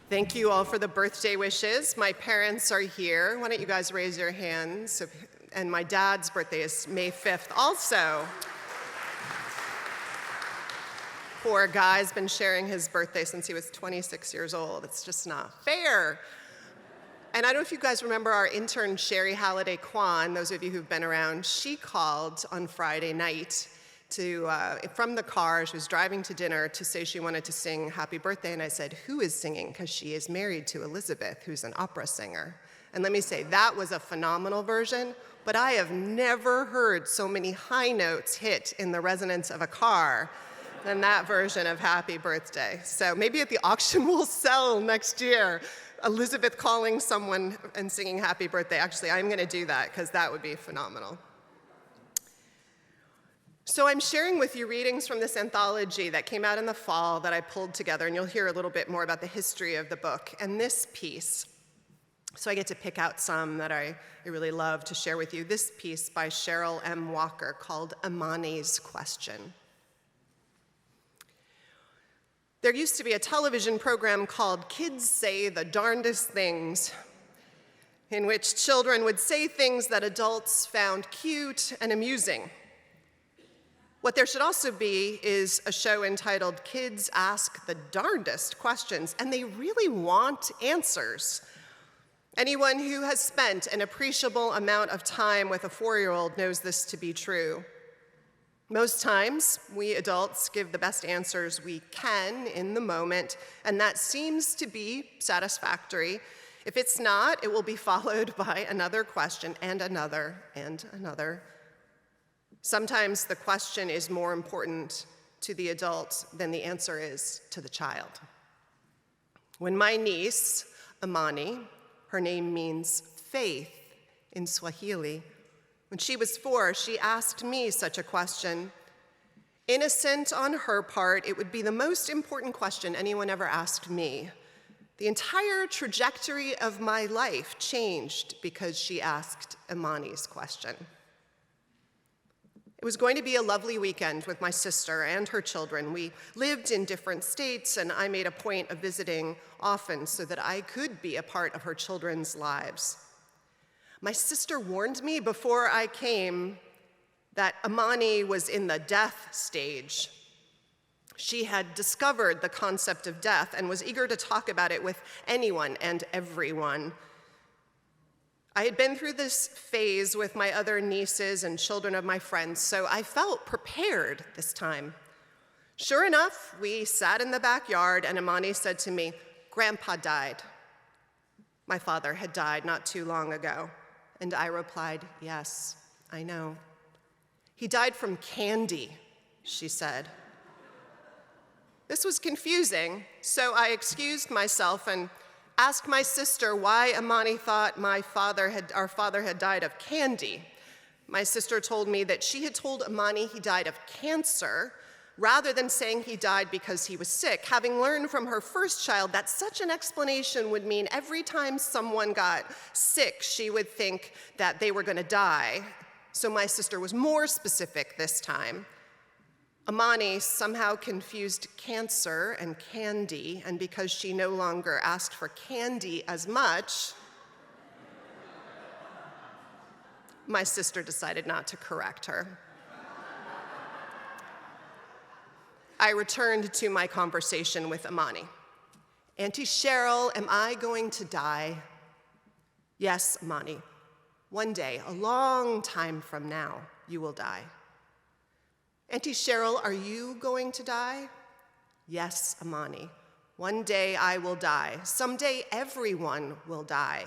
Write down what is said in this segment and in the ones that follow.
Thank you all for the birthday wishes. My parents are here. Why don't you guys raise your hands? And my dad's birthday is May 5th also. Poor guy's been sharing his birthday since he was 26 years old. It's just not fair. And I don't know if you guys remember our intern, Sherry Halliday Kwan, those of you who've been around. She called on Friday night from the car. She was driving to dinner to say she wanted to sing Happy Birthday. And I said, who is singing? Because she is married to Elizabeth, who's an opera singer. And let me say, that was a phenomenal version, but I have never heard so many high notes hit in the resonance of a car than that version of Happy Birthday. So maybe at the auction we'll sell next year Elizabeth calling someone and singing Happy Birthday. Actually, I'm going to do that because that would be phenomenal. So I'm sharing with you readings from this anthology that came out in the fall that I pulled together, and you'll hear a little bit more about the history of the book and this piece. So I get to pick out some that I really love to share with you. This piece by Cheryl M. Walker called Imani's Question. There used to be a television program called Kids Say the Darndest Things, in which children would say things that adults found cute and amusing. What there should also be is a show entitled Kids Ask the Darndest Questions, and they really want answers. Anyone who has spent an appreciable amount of time with a 4-year-old knows this to be true. Most times, we adults give the best answers we can in the moment, and that seems to be satisfactory. If it's not, it will be followed by another question and another and another. Sometimes the question is more important to the adult than the answer is to the child. When my niece, Imani, her name means faith in Swahili, when she was 4, she asked me such a question. Innocent on her part, it would be the most important question anyone ever asked me. The entire trajectory of my life changed because she asked Imani's question. It was going to be a lovely weekend with my sister and her children. We lived in different states, and I made a point of visiting often so that I could be a part of her children's lives. My sister warned me before I came that Imani was in the death stage. She had discovered the concept of death and was eager to talk about it with anyone and everyone. I had been through this phase with my other nieces and children of my friends, so I felt prepared this time. Sure enough, we sat in the backyard, and Imani said to me, "Grandpa died." My father had died not too long ago. And I replied, "Yes, I know." "He died from candy," she said. This was confusing, so I excused myself and asked my sister why Imani thought our father had died of candy. My sister told me that she had told Imani he died of cancer, rather than saying he died because he was sick, having learned from her first child that such an explanation would mean every time someone got sick, she would think that they were going to die. So my sister was more specific this time. Imani somehow confused cancer and candy, and because she no longer asked for candy as much, my sister decided not to correct her. I returned to my conversation with Imani. "Auntie Cheryl, am I going to die?" "Yes, Imani. One day, a long time from now, you will die." "Auntie Cheryl, are you going to die?" "Yes, Imani. One day I will die. Someday everyone will die."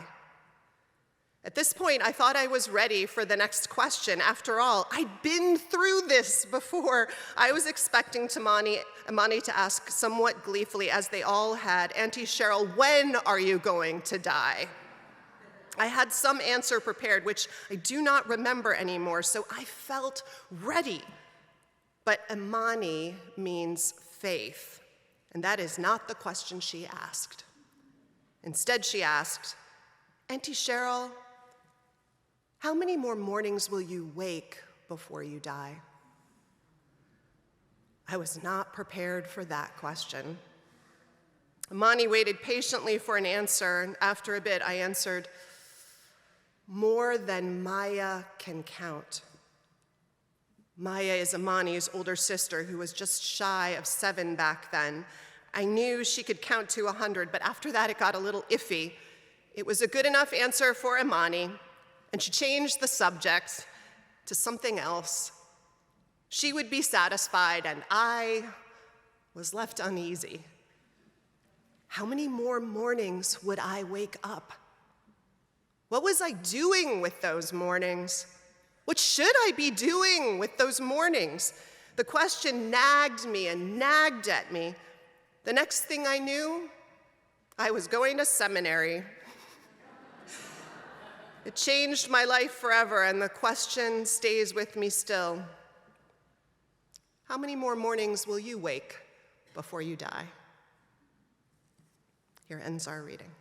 At this point, I thought I was ready for the next question. After all, I'd been through this before. I was expecting Imani to ask somewhat gleefully, as they all had, "Auntie Cheryl, when are you going to die?" I had some answer prepared, which I do not remember anymore, so I felt ready. But Imani means faith, and that is not the question she asked. Instead, she asked, "Auntie Cheryl, how many more mornings will you wake before you die?" I was not prepared for that question. Imani waited patiently for an answer, and after a bit I answered, "More than Maya can count." Maya is Imani's older sister who was just shy of 7 back then. I knew she could count to 100, but after that it got a little iffy. It was a good enough answer for Imani, and she changed the subject to something else. She would be satisfied, and I was left uneasy. How many more mornings would I wake up? What was I doing with those mornings? What should I be doing with those mornings? The question nagged me and nagged at me. The next thing I knew, I was going to seminary. It changed my life forever, and the question stays with me still. How many more mornings will you wake before you die? Here ends our reading.